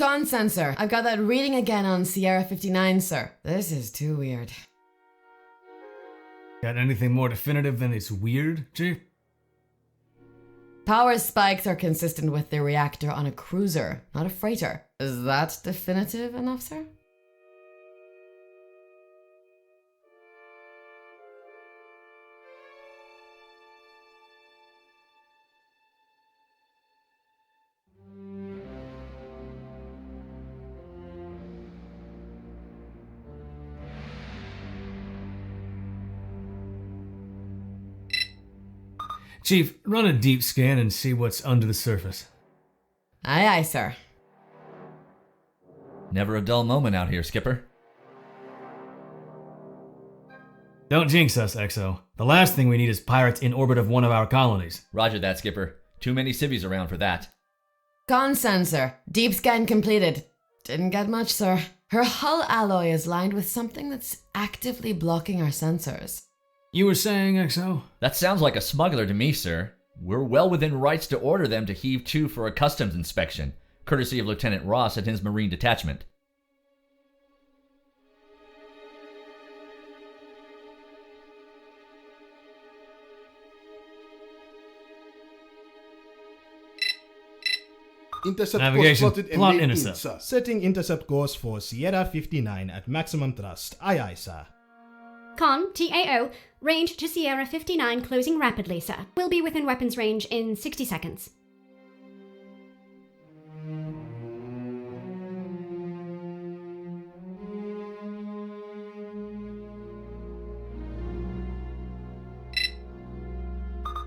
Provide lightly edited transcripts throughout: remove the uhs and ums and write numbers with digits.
Con sensor. I've got that reading again on Sierra 59, sir. This is too weird. Got anything more definitive than it's weird, Chief? Power spikes are consistent with the reactor on a cruiser, not a freighter. Is that definitive enough, sir? Chief, run a deep scan and see what's under the surface. Aye, aye, sir. Never a dull moment out here, Skipper. Don't jinx us, XO. The last thing we need is pirates in orbit of one of our colonies. Roger that, Skipper. Too many civvies around for that. Con sensor. Deep scan completed. Didn't get much, sir. Her hull alloy is lined with something that's actively blocking our sensors. You were saying, XO? That sounds like a smuggler to me, sir. We're well within rights to order them to heave to for a customs inspection, courtesy of Lieutenant Ross and his Marine detachment. Intercept Navigation. course plotted and Plot laid in, intercept. sir. Setting intercept course for Sierra 59 at maximum thrust. Aye, aye, sir. Con, TAO, range to Sierra 59 closing rapidly, sir. We'll be within weapons range in 60 seconds.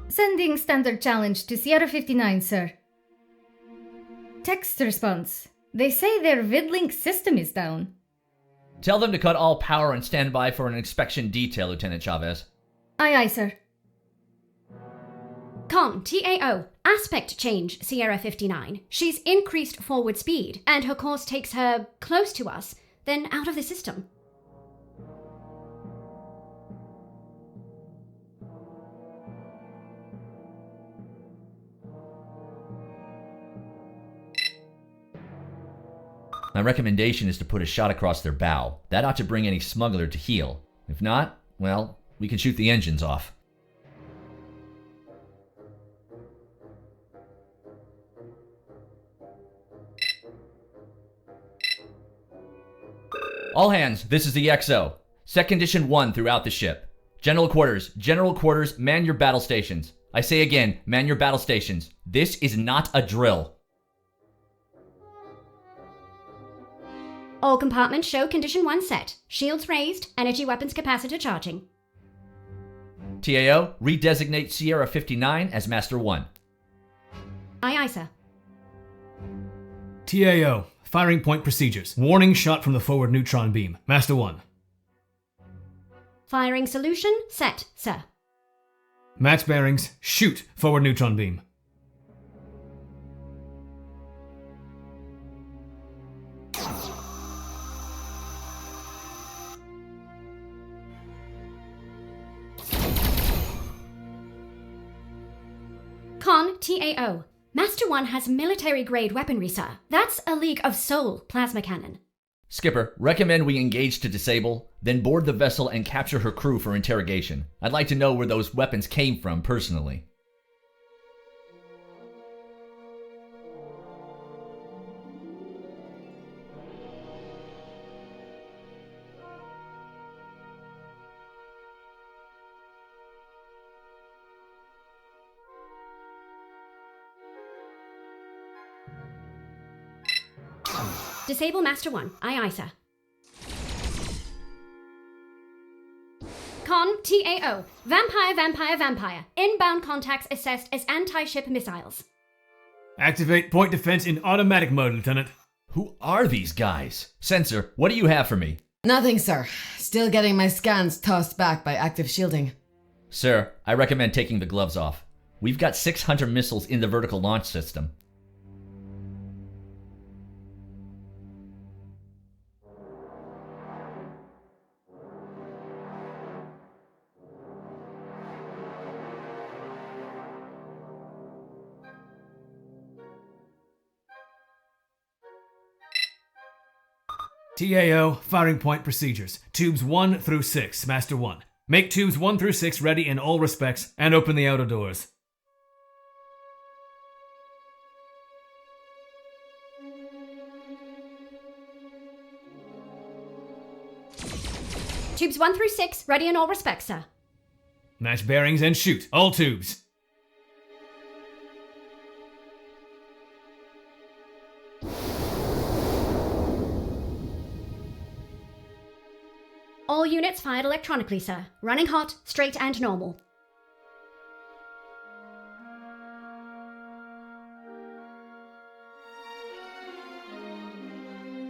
Sending standard challenge to Sierra 59, sir. Text response. They say their vidlink system is down. Tell them to cut all power and stand by for an inspection detail, Lieutenant Chavez. Aye, aye, sir. Con, TAO, aspect change, Sierra 59. She's increased forward speed, and her course takes her close to us, then out of the system. My recommendation is to put a shot across their bow. That ought to bring any smuggler to heel. If not, well, we can shoot the engines off. All hands, this is the XO. Set condition 1 throughout the ship. General quarters, man your battle stations. I say again, man your battle stations. This is not a drill. All compartments show condition 1 set. Shields raised, energy weapons capacitor charging. TAO, redesignate Sierra 59 as Master 1. Aye, aye, sir. TAO, firing point procedures. Warning shot from the forward neutron beam. Master 1. Firing solution set, sir. Match bearings, shoot forward neutron beam. Con, TAO. Master 1 has military-grade weaponry, sir. That's a League of Soul plasma cannon. Skipper, recommend we engage to disable, then board the vessel and capture her crew for interrogation. I'd like to know where those weapons came from personally. Disable Master 1. Aye, aye, sir. Con, TAO. Vampire. Inbound contacts assessed as anti-ship missiles. Activate point defense in automatic mode, Lieutenant. Who are these guys? Sensor, what do you have for me? Nothing, sir. Still getting my scans tossed back by active shielding. Sir, I recommend taking the gloves off. We've got 600 missiles in the vertical launch system. TAO, firing point procedures. Tubes 1 through 6, Master 1. Make tubes 1 through 6 ready in all respects, and open the outer doors. Tubes 1 through 6, ready in all respects, sir. Match bearings and shoot. All tubes. All units fired electronically, sir. Running hot, straight and normal.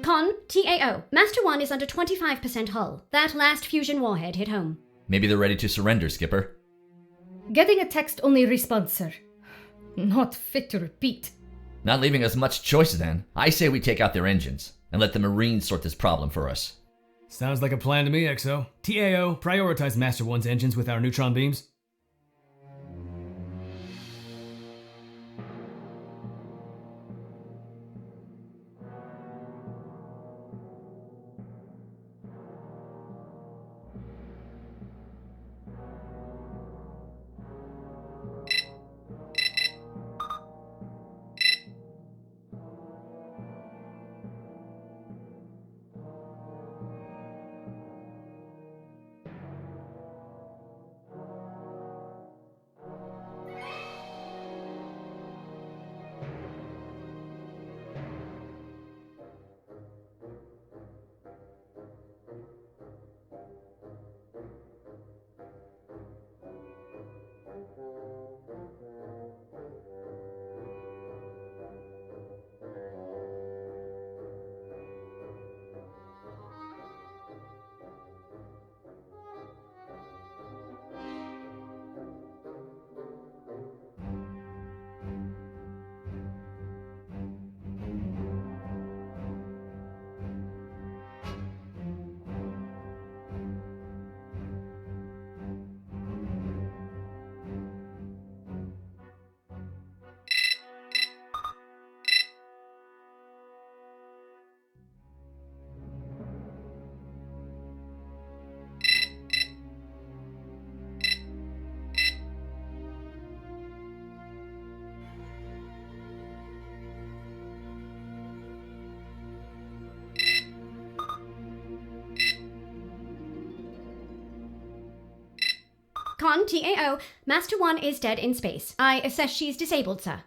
Con, TAO. Master 1 is under 25% hull. That last fusion warhead hit home. Maybe they're ready to surrender, Skipper. Getting a text-only response, sir. Not fit to repeat. Not leaving us much choice then. I say we take out their engines and let the Marines sort this problem for us. Sounds like a plan to me, XO. TAO, prioritize Master 1's engines with our neutron beams. Con, TAO. Master 1 is dead in space. I assess she's disabled, sir.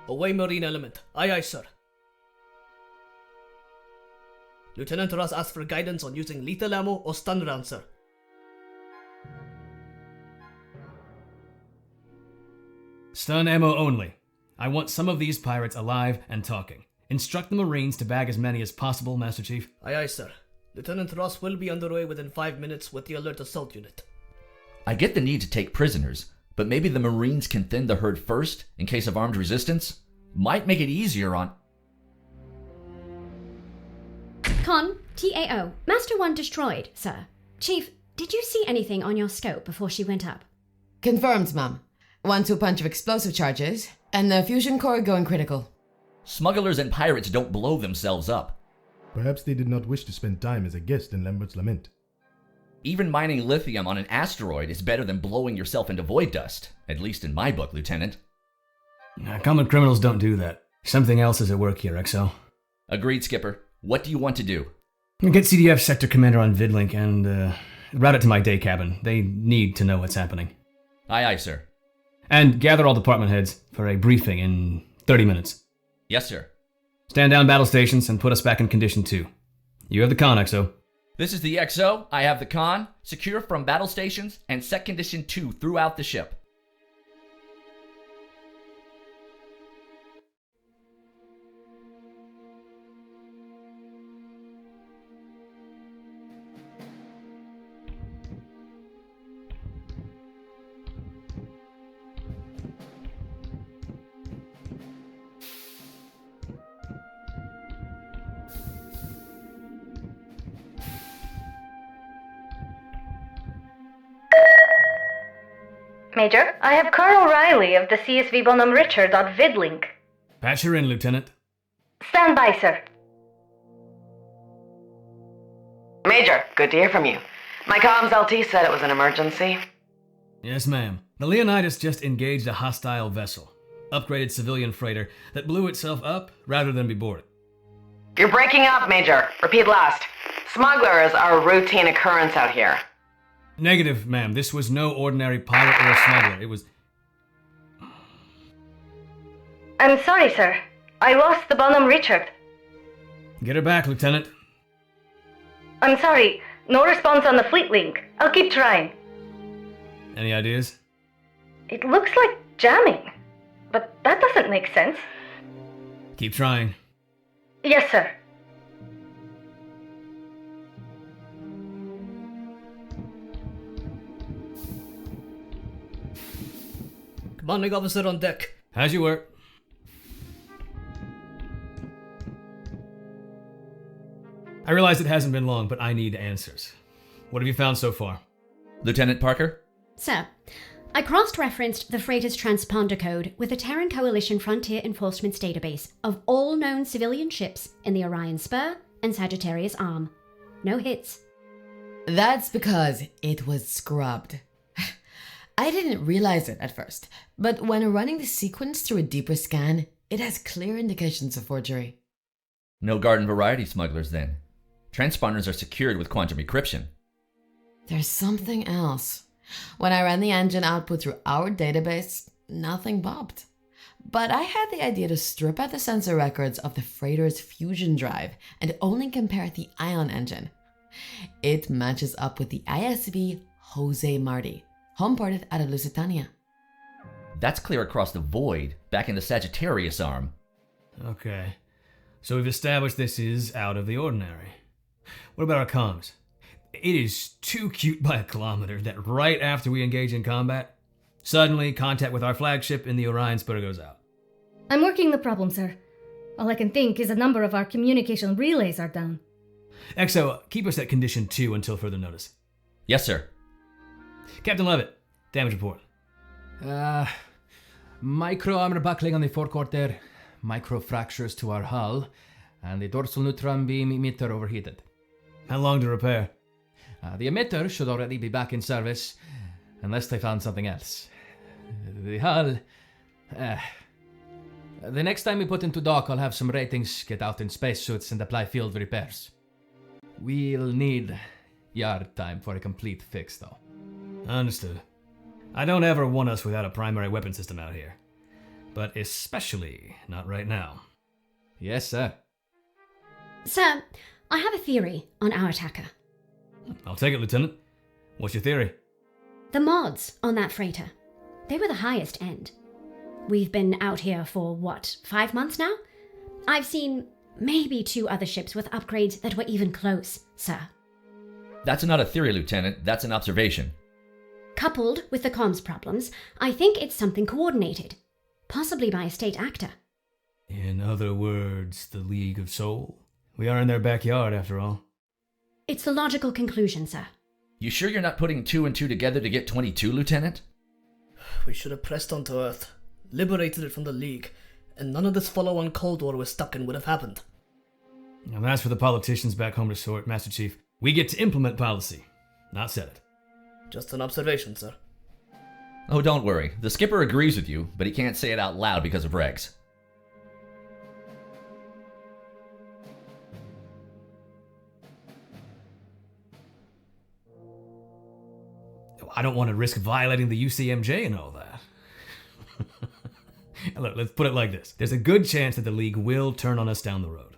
Away marine element. Aye aye, sir. Lieutenant Ross asked for guidance on using lethal ammo or stun rounds, sir. Stun ammo only. I want some of these pirates alive and talking. Instruct the Marines to bag as many as possible, Master Chief. Aye aye, sir. Lieutenant Ross will be underway within 5 minutes with the alert assault unit. I get the need to take prisoners, but maybe the Marines can thin the herd first in case of armed resistance? Might make it easier on... Con, TAO. Master 1 destroyed, sir. Chief, did you see anything on your scope before she went up? Confirmed, Mum. 1-2 punch of explosive charges, and the fusion core going critical. Smugglers and pirates don't blow themselves up. Perhaps they did not wish to spend time as a guest in Lambert's Lament. Even mining lithium on an asteroid is better than blowing yourself into void dust. At least in my book, Lieutenant. Common criminals don't do that. Something else is at work here, XO. Agreed, Skipper. What do you want to do? Get CDF sector commander on Vidlink and route it to my day cabin. They need to know what's happening. Aye aye, sir. And gather all department heads for a briefing in 30 minutes. Yes, sir. Stand down battle stations and put us back in condition 2. You have the con, XO. This is the XO. I have the con. Secure from battle stations and set condition 2 throughout the ship. Major, I have Colonel Riley of the CSV Bonham Richard on Vidlink. Patch her in, Lieutenant. Stand by, sir. Major, good to hear from you. My comms LT said it was an emergency. Yes, ma'am. The Leonidas just engaged a hostile vessel. Upgraded civilian freighter that blew itself up rather than be boarded. You're breaking up, Major. Repeat last. Smugglers are a routine occurrence out here. Negative, ma'am. This was no ordinary pirate or smuggler. It was... I'm sorry, sir. I lost the Bonham Richard. Get her back, Lieutenant. I'm sorry. No response on the fleet link. I'll keep trying. Any ideas? It looks like jamming. But that doesn't make sense. Keep trying. Yes, sir. Commanding officer on deck. How's your work? I realize it hasn't been long, but I need answers. What have you found so far? Lieutenant Parker? Sir, I cross-referenced the freighter's transponder code with the Terran Coalition Frontier Enforcement's database of all known civilian ships in the Orion Spur and Sagittarius Arm. No hits. That's because it was scrubbed. I didn't realize it at first, but when running the sequence through a deeper scan, it has clear indications of forgery. No garden variety smugglers then. Transponders are secured with quantum encryption. There's something else. When I ran the engine output through our database, nothing bobbed. But I had the idea to strip out the sensor records of the freighter's fusion drive and only compare the ion engine. It matches up with the ISV Jose Marti, homeported out of Lusitania. That's clear across the void, back in the Sagittarius Arm. Okay. So we've established this is out of the ordinary. What about our comms? It is too cute by a kilometer that right after we engage in combat, suddenly contact with our flagship in the Orion Spur goes out. I'm working the problem, sir. All I can think is a number of our communication relays are down. XO, keep us at condition 2 until further notice. Yes, sir. Captain Levitt, damage report. Micro armor buckling on the forecourt there, micro fractures to our hull, and the dorsal neutron beam emitter overheated. How long to repair? The emitter should already be back in service, unless they found something else. The hull... the next time we put into dock, I'll have some ratings, get out in spacesuits, and apply field repairs. We'll need yard time for a complete fix, though. Understood. I don't ever want us without a primary weapon system out here. But especially not right now. Yes, sir. Sir, I have a theory on our attacker. I'll take it, Lieutenant. What's your theory? The mods on that freighter, they were the highest end. We've been out here for, 5 months now? I've seen maybe 2 other ships with upgrades that were even close, sir. That's not a theory, Lieutenant. That's an observation. Coupled with the comms problems, I think it's something coordinated. Possibly by a state actor. In other words, the League of Soul? We are in their backyard, after all. It's the logical conclusion, sir. You sure you're not putting 2 and 2 together to get 22, Lieutenant? We should have pressed onto Earth, liberated it from the League, and none of this follow-on Cold War we're stuck in would have happened. Now that's for the politicians back home to sort, Master Chief. We get to implement policy, not set it. Just an observation, sir. Oh, don't worry. The skipper agrees with you, but he can't say it out loud because of regs. I don't want to risk violating the UCMJ and all that. Look, let's put it like this. There's a good chance that the League will turn on us down the road.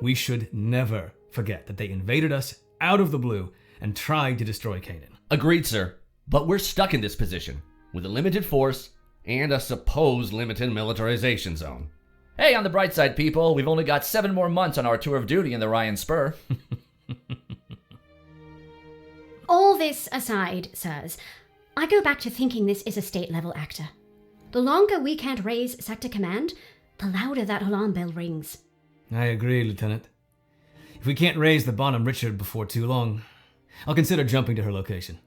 We should never forget that they invaded us out of the blue and tried to destroy Canaan. Agreed, sir. But we're stuck in this position, with a limited force and a supposed limited militarization zone. Hey, on the bright side, people, we've only got 7 more months on our tour of duty in the Orion Spur. All this aside, sirs, I go back to thinking this is a state-level actor. The longer we can't raise sector command, the louder that alarm bell rings. I agree, Lieutenant. If we can't raise the Bonham Richard before too long, I'll consider jumping to her location.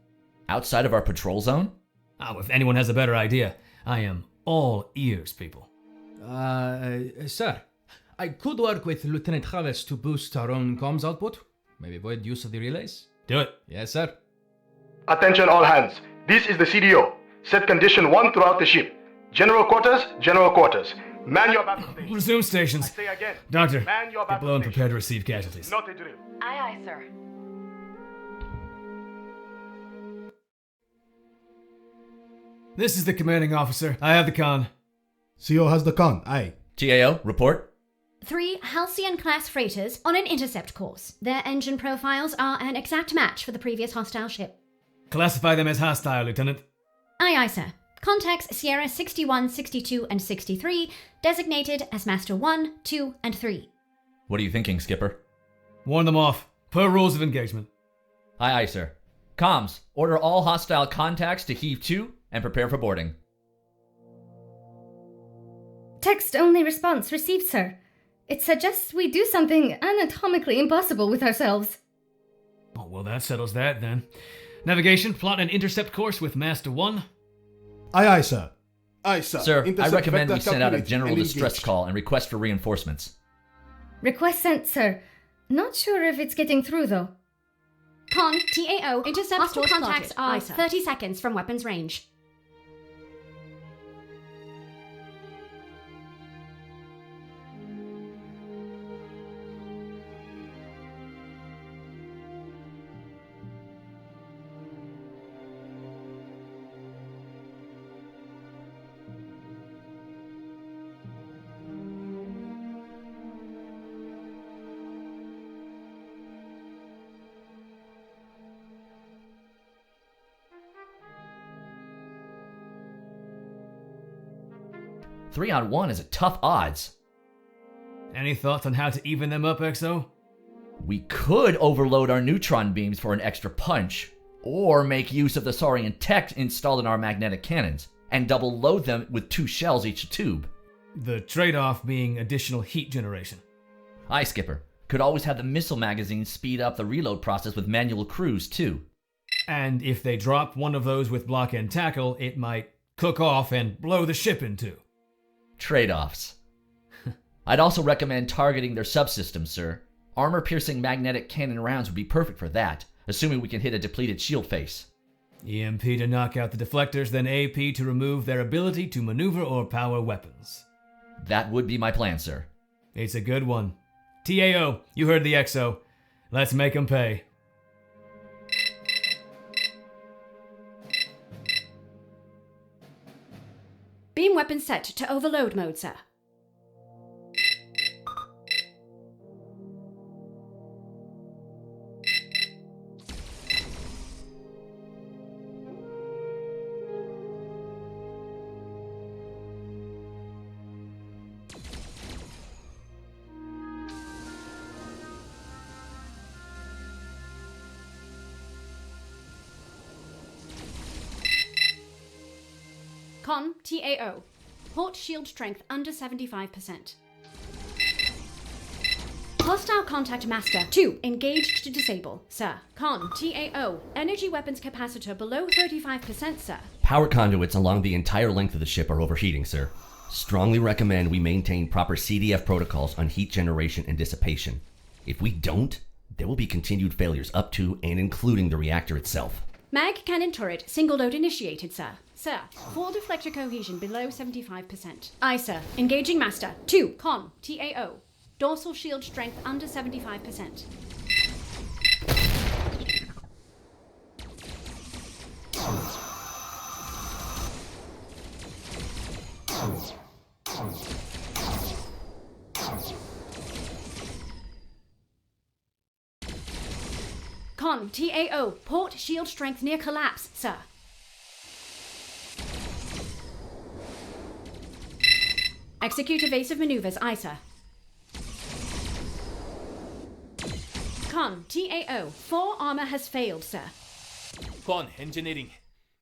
Outside of our patrol zone? If anyone has a better idea, I am all ears, people. Sir, I could work with Lieutenant Chavez to boost our own comms output. Maybe avoid use of the relays. Do it. Yes, sir. Attention all hands. This is the CDO. Set condition 1 throughout the ship. General quarters, general quarters. Man your battle stations. Resume stations. I say again. Doctor, Man your get battle below and stations. prepare to receive casualties. Not a drill. Aye, aye, sir. This is the commanding officer. I have the con. CO has the con. Aye. TAO, report. 3 Halcyon-class freighters on an intercept course. Their engine profiles are an exact match for the previous hostile ship. Classify them as hostile, Lieutenant. Aye, aye, sir. Contacts Sierra 61, 62, and 63, designated as Master 1, 2, and 3. What are you thinking, Skipper? Warn them off. Per rules of engagement. Aye, aye, sir. Comms, order all hostile contacts to heave to and prepare for boarding. Text-only response received, sir. It suggests we do something anatomically impossible with ourselves. Oh, well, that settles that then. Navigation, plot an intercept course with Master 1. Aye, aye, sir. Aye, sir. Sir, I Intercept recommend we vector send out a calculated general and distress engaged. call and request for reinforcements. Request sent, sir. Not sure if it's getting through, though. Con, TAO, intercept Hostile course contacts plotted. are Aye, sir. 30 seconds from weapons range. Three on one is a tough odds. Any thoughts on how to even them up, XO? We could overload our neutron beams for an extra punch, or make use of the Saurian tech installed in our magnetic cannons, and double load them with 2 shells each tube. The trade-off being additional heat generation. Aye, Skipper. Could always have the missile magazine speed up the reload process with manual crews, too. And if they drop one of those with block and tackle, it might cook off and blow the ship in two. Trade-offs. I'd also recommend targeting their subsystems, sir. Armor-piercing magnetic cannon rounds would be perfect for that, assuming we can hit a depleted shield face. EMP to knock out the deflectors, then AP to remove their ability to maneuver or power weapons. That would be my plan, sir. It's a good one. TAO, you heard the XO. Let's make 'em pay. Beam weapon set to overload mode, sir. Con, TAO. Port shield strength under 75%. Hostile contact master 2, engaged to disable, sir. Con, TAO. Energy weapons capacitor below 35%, sir. Power conduits along the entire length of the ship are overheating, sir. Strongly recommend we maintain proper CDF protocols on heat generation and dissipation. If we don't, there will be continued failures up to and including the reactor itself. Mag cannon turret, single load initiated, sir. Sir, full deflector cohesion below 75%. Aye, sir. Engaging master 2, con, TAO. Dorsal shield strength under 75%. Con, TAO. Port shield strength near collapse, sir. Execute evasive maneuvers, aye, sir. Con, TAO. 4 armor has failed, sir. Con, engineering.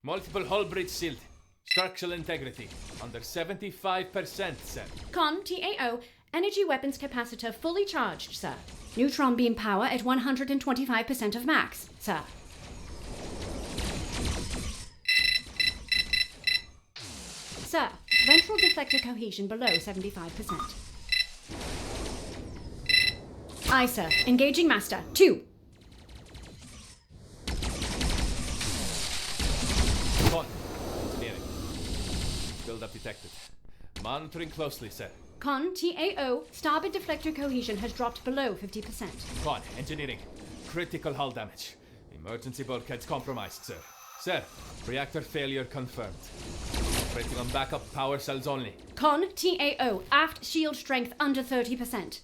Multiple hull bridge sealed. Structural integrity. Under 75%, sir. Con, TAO. Energy weapons capacitor fully charged, sir. Neutron beam power at 125% of max, sir. Sir, ventral deflector cohesion below 75%. Aye, sir. Engaging master. 2. Con. Engineering. Build-up detected. Monitoring closely, sir. Con, TAO, starboard deflector cohesion has dropped below 50%. Con. Engineering. Critical hull damage. Emergency bulkheads compromised, sir. Sir, reactor failure confirmed. Operating on backup power cells only. Con, TAO, aft shield strength under 30%.